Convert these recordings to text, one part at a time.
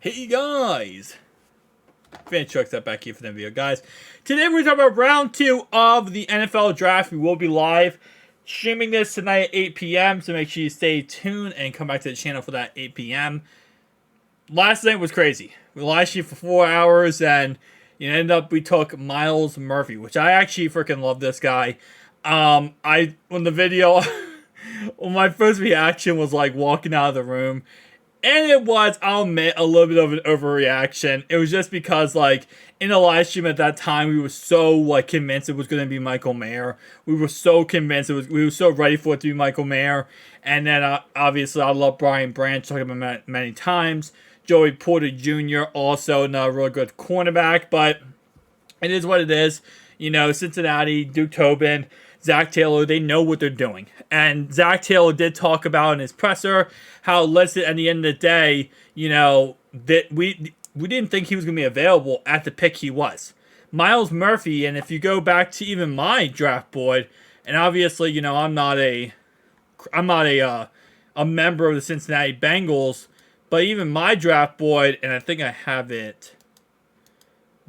Hey guys, Fan Trucks up back here for the video, guys. Today we're talking about round 2 of the NFL draft. We will be live streaming this tonight at 8 p.m. So make sure you stay tuned and come back to the channel for that 8 p.m. Last night was crazy. We live streamed for 4 hours and we took Myles Murphy, which I actually freaking love this guy. On the video, well, my first reaction was like walking out of the room. And it was, I'll admit, a little bit of an overreaction. It was just because, like, in the live stream at that time, we were so, like, convinced it was going to be Michael Mayer. We were so convinced we were so ready for it to be Michael Mayer. And then, obviously, I love Brian Branch, talking about him many times. Joey Porter Jr., also another really good cornerback. But it is what it is. You know, Cincinnati, Duke Tobin, Zach Taylor, they know what they're doing. And Zach Taylor did talk about in his presser how, listen, at the end of the day, you know, that we didn't think he was going to be available at the pick he was. Myles Murphy, and if you go back to even my draft board, and obviously, you know, I'm not a member of the Cincinnati Bengals, but even my draft board, and I think I have it.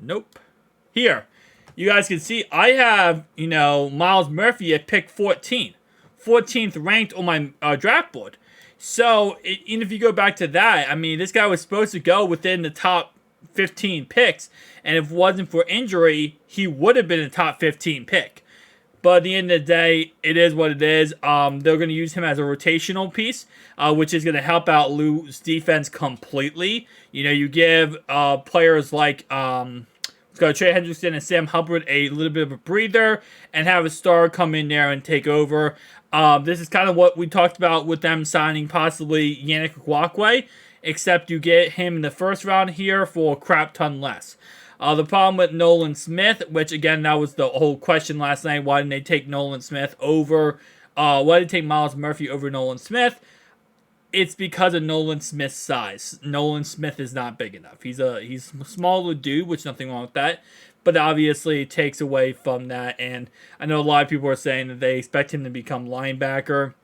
Nope. Here. You guys can see I have, you know, Myles Murphy at pick 14. 14th ranked on my draft board. So, even if you go back to that, I mean, this guy was supposed to go within the top 15 picks. And if it wasn't for injury, he would have been a top 15 pick. But at the end of the day, it is what it is. They're going to use him as a rotational piece, which is going to help out Lou's defense completely. You know, you give players like... Let's go Trey Hendrickson and Sam Hubbard a little bit of a breather and have a star come in there and take over. This is kind of what we talked about with them signing possibly Yannick Ngakoue, except you get him in the first round here for a crap ton less. The problem with Nolan Smith, which again, that was the whole question last night. Why didn't they take Nolan Smith over, why did they take Myles Murphy over Nolan Smith? It's because of Nolan Smith's size. Nolan Smith is not big enough. He's a smaller dude, which nothing wrong with that. But obviously it takes away from that. And I know a lot of people are saying that they expect him to become linebacker.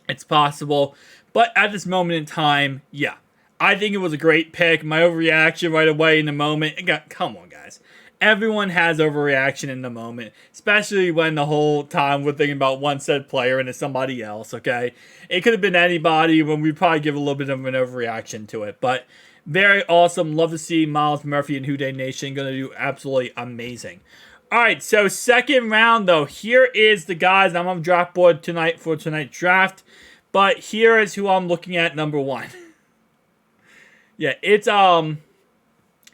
It's possible. But at this moment in time, yeah. I think it was a great pick. My overreaction right away in the moment. Come on, guys. Everyone has overreaction in the moment, especially when the whole time we're thinking about one said player and it's somebody else, okay? It could have been anybody when we probably give a little bit of an overreaction to it, but very awesome. Love to see Myles Murphy and Who Dey Nation going to do absolutely amazing. All right, so second round, though. Here is the guys. I'm on draft board tonight for tonight's draft, but here is who I'm looking at number 1. Yeah,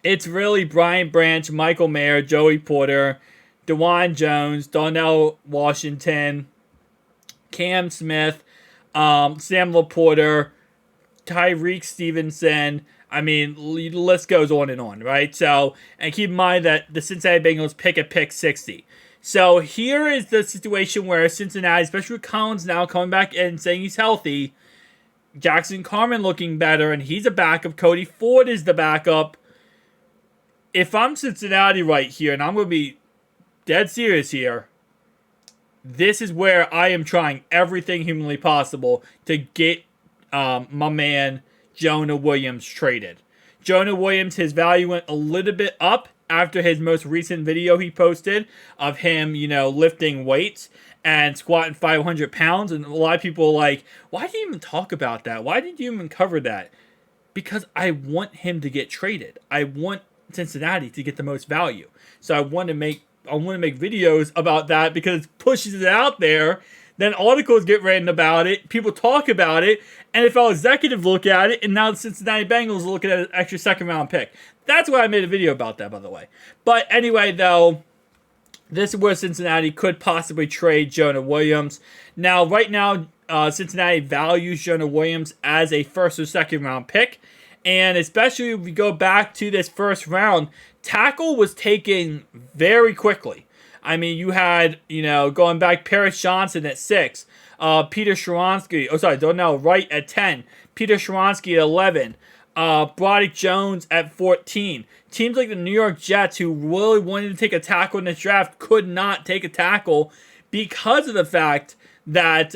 it's really Brian Branch, Michael Mayer, Joey Porter, DeJuan Jones, Darnell Washington, Cam Smith, Sam Laporta, Tyreek Stevenson. I mean, the list goes on, right? So, and keep in mind that the Cincinnati Bengals pick at pick 60. So here is the situation where Cincinnati, especially with Collins now coming back in and saying he's healthy, Jackson Carman looking better, and he's a backup. Cody Ford is the backup. If I'm Cincinnati right here, and I'm going to be dead serious here, this is where I am trying everything humanly possible to get my man Jonah Williams traded. Jonah Williams, his value went a little bit up after his most recent video he posted of him, you know, lifting weights and squatting 500 pounds. And a lot of people are like, why did you even talk about that? Why did you even cover that? Because I want him to get traded. I want Cincinnati to get the most value. So I want to make videos about that because it pushes it out there. Then articles get written about it. People talk about it. NFL executives look at it. And now the Cincinnati Bengals are looking at an extra second round pick. That's why I made a video about that, by the way. But anyway, though, this is where Cincinnati could possibly trade Jonah Williams. Now, right now, Cincinnati values Jonah Williams as a first or second round pick. And especially if we go back to this first round, tackle was taken very quickly. I mean, you had, you know, going back, Paris Johnson at 6. Peter Sharonsky, Darnell Wright at 10. Peter Sharonsky at 11. Broderick Jones at 14. Teams like the New York Jets, who really wanted to take a tackle in this draft, could not take a tackle because of the fact that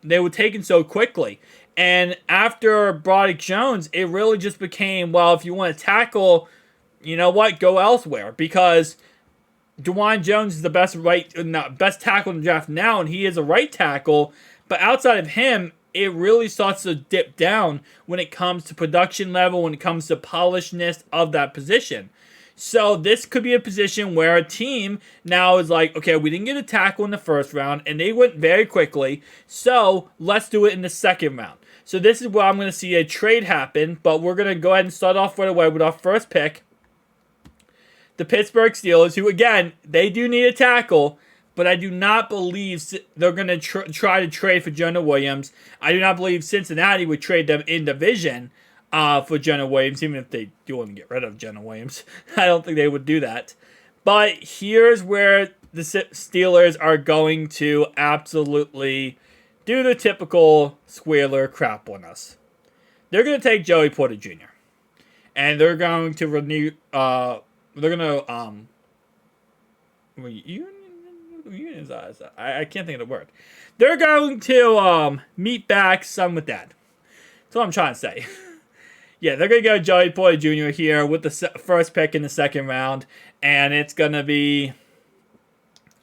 they were taken so quickly. And after Broderick Jones, it really just became, well, if you want to tackle, you know what, go elsewhere. Because Dawand Jones is the best tackle in the draft now, and he is a right tackle. But outside of him, it really starts to dip down when it comes to production level, when it comes to polishedness of that position. So this could be a position where a team now is like, okay, we didn't get a tackle in the first round, and they went very quickly, so let's do it in the second round. So this is where I'm going to see a trade happen, but we're going to go ahead and start off right away with our first pick. The Pittsburgh Steelers, who, again, they do need a tackle, but I do not believe they're going to try to trade for Jonah Williams. I do not believe Cincinnati would trade them in division for Jonah Williams, even if they do want to get rid of Jonah Williams. I don't think they would do that. But here's where the Steelers are going to absolutely do the typical squealer crap on us. They're going to take Joey Porter Jr. And they're going to renew... they're going to... I can't think of the word. They're going to meet back son with dad. That's what I'm trying to say. Yeah, they're going to go Joey Porter Jr. here with the first pick in the second round, and it's going to be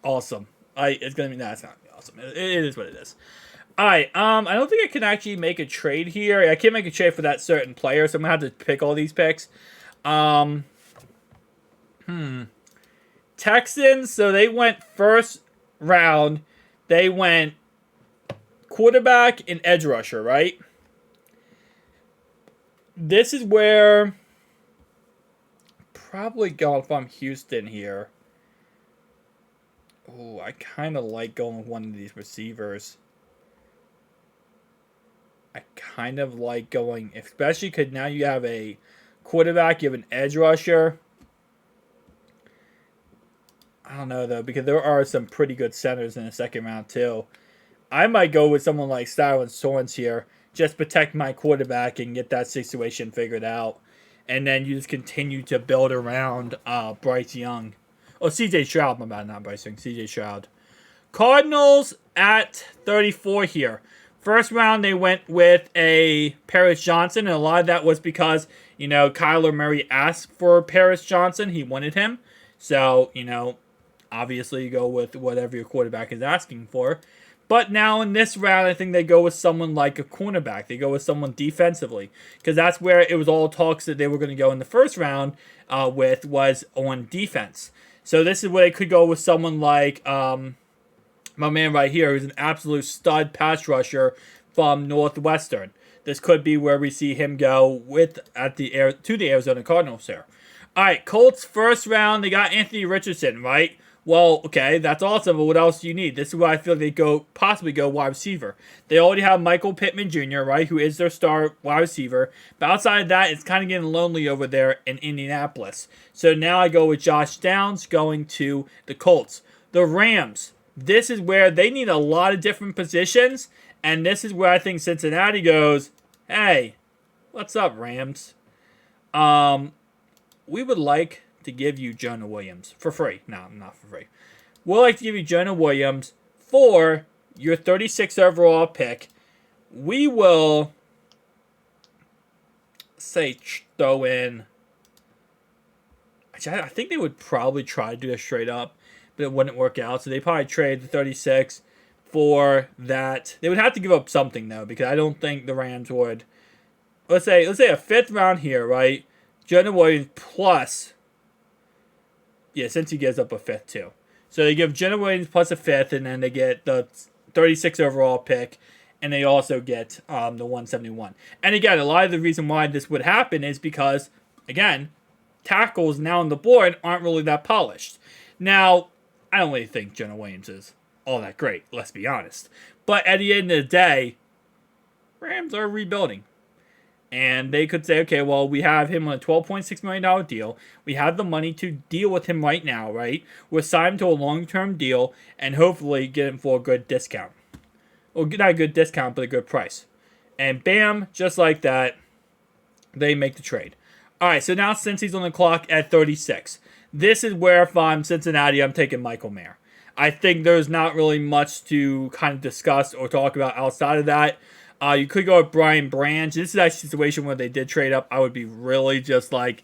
awesome. It's going to be, it's not going to be awesome. It is what it is. All right, I don't think I can actually make a trade here. I can't make a trade for that certain player, so I'm going to have to pick all these picks. Texans, so they went first round. They went quarterback and edge rusher, right? This is where probably going if I'm Houston here. Oh, I kind of like going with one of these receivers. I kind of like going, especially because now you have a quarterback, you have an edge rusher. I don't know, though, because there are some pretty good centers in the second round, too. I might go with someone like Styron Sorens here. Just protect my quarterback and get that situation figured out. And then you just continue to build around Bryce Young. Oh, C.J. Stroud, my bad, not Bryce Young. C.J. Stroud. Cardinals at 34 here. First round, they went with a Paris Johnson. And a lot of that was because, you know, Kyler Murray asked for Paris Johnson. He wanted him. So, you know, obviously you go with whatever your quarterback is asking for. But now in this round, I think they go with someone like a cornerback. They go with someone defensively. Because that's where it was all talks that they were going to go in the first round with was on defense. So this is where they could go with someone like my man right here, who's an absolute stud pass rusher from Northwestern. This could be where we see him go to the Arizona Cardinals here. All right, Colts first round. They got Anthony Richardson, right? Well, okay, that's awesome, but what else do you need? This is where I feel they possibly go wide receiver. They already have Michael Pittman Jr., right, who is their star wide receiver. But outside of that, it's kind of getting lonely over there in Indianapolis. So now I go with Josh Downs going to the Colts. The Rams, this is where they need a lot of different positions, and this is where I think Cincinnati goes, hey, what's up, Rams? We would like to give you Jonah Williams for free. No, not for free. We'd like to give you Jonah Williams for your 36th overall pick. We will say throw in. I think they would probably try to do this straight up, but it wouldn't work out. So they probably trade the 36 for that. They would have to give up something though, because I don't think the Rams would. Let's say a fifth round here, right? Jonah Williams plus. Yeah, since he gives up a fifth too. So they give Jonah Williams plus a fifth, and then they get the 36 overall pick, and they also get the 171. And again, a lot of the reason why this would happen is because, again, tackles now on the board aren't really that polished. Now, I don't really think Jonah Williams is all that great, let's be honest. But at the end of the day, Rams are rebuilding. And they could say, okay, well, we have him on a $12.6 million deal. We have the money to deal with him right now, right? We're signed to a long-term deal and hopefully get him for a good discount. Well, not a good discount, but a good price. And bam, just like that, they make the trade. All right, so now since he's on the clock at 36, this is where if I'm Cincinnati, I'm taking Michael Mayer. I think there's not really much to kind of discuss or talk about outside of that. You could go with Brian Branch. This is actually a situation where they did trade up. I would be really just like,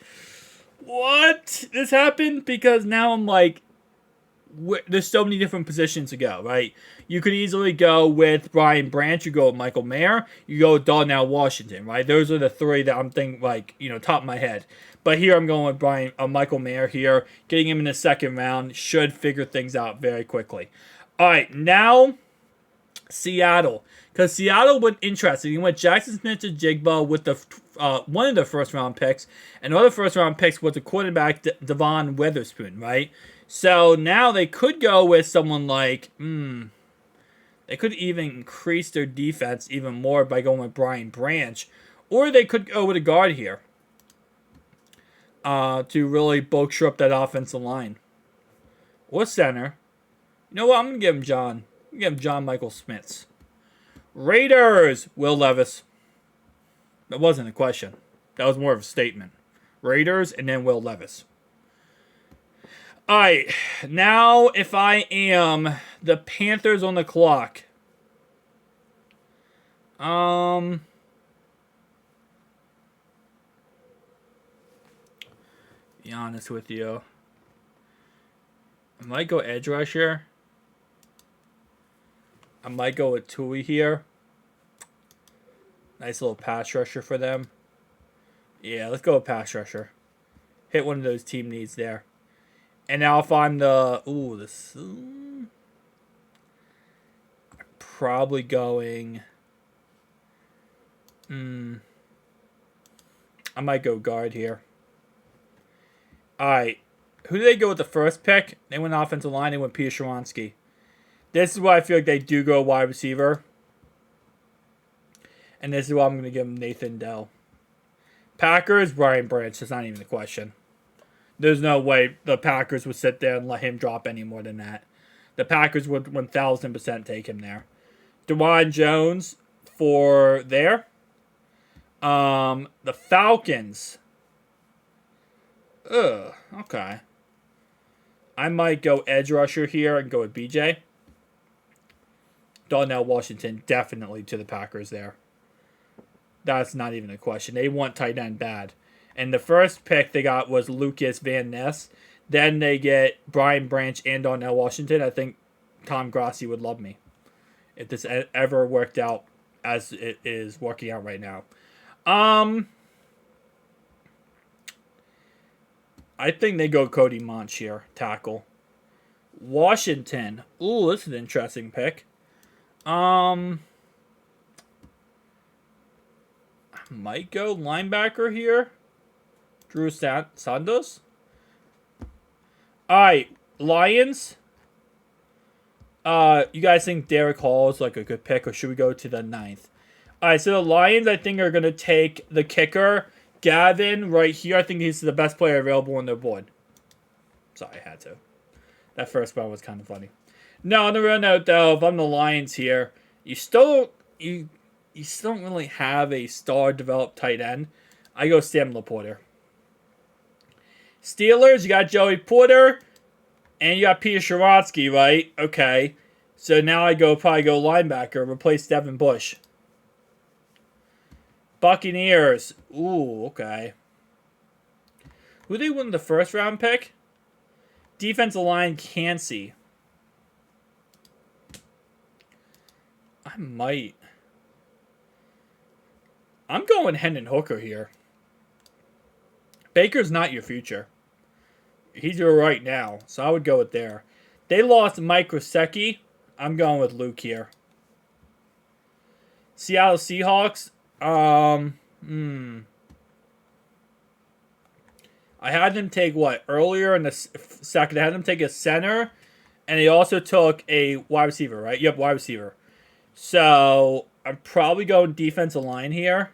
what? This happened? Because now I'm like, there's so many different positions to go, right? You could easily go with Brian Branch. You go with Michael Mayer. You go with Darnell Washington, right? Those are the three that I'm thinking, like, top of my head. But here I'm going with Michael Mayer here. Getting him in the second round should figure things out very quickly. All right, now Seattle. Because Seattle went interesting. You went Jackson Smith-Njigba with the one of the first-round picks. And the other first-round picks was the quarterback, Devon Witherspoon, right? So now they could go with someone like, they could even increase their defense even more by going with Brian Branch. Or they could go with a guard here to really bulk up that offensive line. Or center. You know what? I'm going to give him John. I'm going to give him John Michael Smiths. Raiders, Will Levis. That wasn't a question. That was more of a statement. Raiders and then Will Levis. Alright, now if I am the Panthers on the clock. Be honest with you. I might go edge rusher. I might go with Tui here. Nice little pass rusher for them. Yeah, let's go with pass rusher. Hit one of those team needs there. And now if I'm the... I'm probably going... I might go guard here. Alright. Who did they go with the first pick? They went offensive line. They went Peter Sheronsky. This is why I feel like they do go wide receiver. And this is why I'm going to give them Nathan Dell. Packers, Brian Branch. That's not even a question. There's no way the Packers would sit there and let him drop any more than that. The Packers would 1,000% take him there. DeJuan Jones for there. The Falcons. Okay. I might go edge rusher here and go with BJ. Darnell Washington definitely to the Packers there. That's not even a question. They want tight end bad. And the first pick they got was Lucas Van Ness. Then they get Brian Branch and Darnell Washington. I think Tom Grassi would love me if this ever worked out as it is working out right now. I think they go Cody Monch here, tackle. Washington. Ooh, this is an interesting pick. I might go linebacker here. Drew Santos. Alright, Lions. You guys think Derek Hall is like a good pick, or should we go to the 9th? Alright, so the Lions, I think, are going to take the kicker, Gavin, right here. I think he's the best player available on their board. Sorry, I had to. That first one was kind of funny. No, on the real note, though, if I'm the Lions here, you still don't really have a star-developed tight end. I go Sam Laporta. Steelers, you got Joey Porter, and you got Peter Sheronsky, right? Okay. So now I probably go linebacker, replace Devin Bush. Buccaneers. Ooh, okay. Who they win the first round pick? Defensive line, Cansey. I might. I'm going Hendon Hooker here. Baker's not your future. He's your right now, so I would go with there. They lost Mike Gesicki. I'm going with Luke here. Seattle Seahawks. I had them take what? Earlier in the second, I had them take a center, and they also took a wide receiver, right? Yep, wide receiver. So, I'm probably going defensive line here,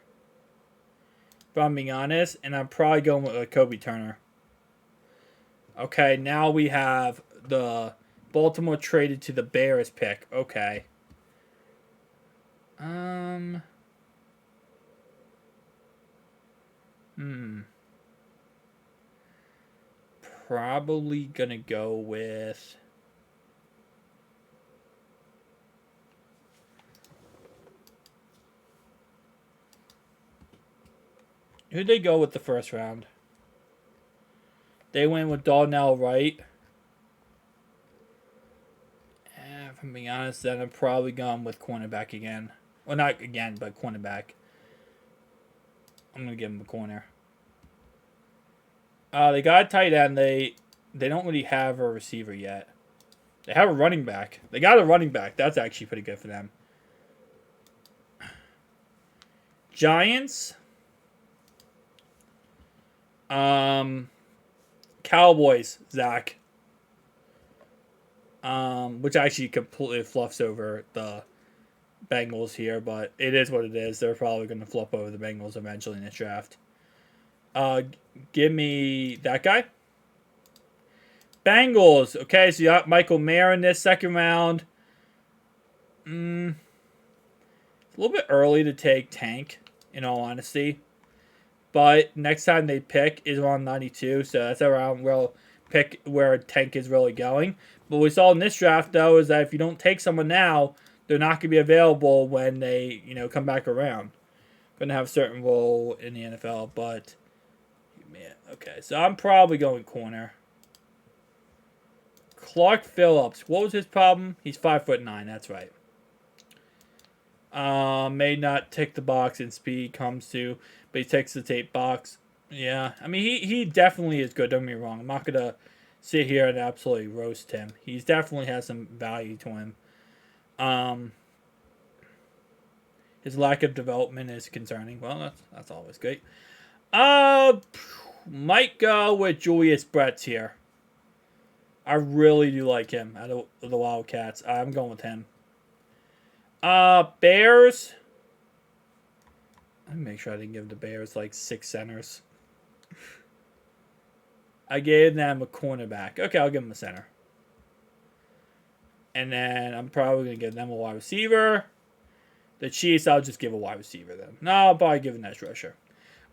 if I'm being honest, and I'm probably going with Kobe Turner. Okay, now we have the Baltimore traded to the Bears pick. Okay. Probably gonna go with... Who'd they go with the first round? They went with Darnell Wright. If I'm being honest, then I'm probably going with cornerback again. Well, not again, but cornerback. I'm going to give him a corner. They got a tight end. They don't really have a receiver yet. They have a running back. They got a running back. That's actually pretty good for them. Giants. Cowboys, Zach. Which actually completely fluffs over the Bengals here, but it is what it is. They're probably going to flop over the Bengals eventually in this draft. Give me that guy. Bengals. Okay, so you got Michael Mayer in this second round. It's a little bit early to take Tank, in all honesty. But next time they pick is around 92, so that's around where pick where Tank is really going. But what we saw in this draft, though, is that if you don't take someone now, they're not going to be available when they, come back around. Going to have a certain role in the NFL, but man, okay. So I'm probably going corner. Clark Phillips. What was his problem? He's 5'9". That's right. May not tick the box in speed comes to, but he takes the tape box. Yeah, I mean he definitely is good. Don't get me wrong. I'm not gonna sit here and absolutely roast him. He's definitely has some value to him. His lack of development is concerning. Well, that's always great. Might go with Julius Bretz here. I really do like him out of the Wildcats. I'm going with him. Bears. Let me make sure I didn't give the Bears like 6 centers. I gave them a cornerback. Okay, I'll give them a center. And then I'm probably going to give them a wide receiver. The Chiefs, I'll just give a wide receiver then. No, I'll probably give an edge rusher.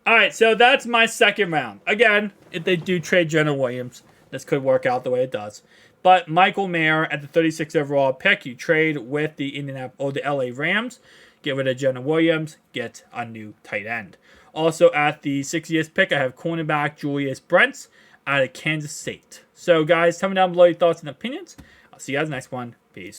All right, so that's my second round. Again, if they do trade Jonah Williams, this could work out the way it does. But Michael Mayer at the 36th overall pick, you trade with the the LA Rams, get rid of Jonah Williams, get a new tight end. Also at the 60th pick, I have cornerback Julius Brents out of Kansas State. So guys, tell me down below your thoughts and opinions. I'll see you guys in the next one. Peace.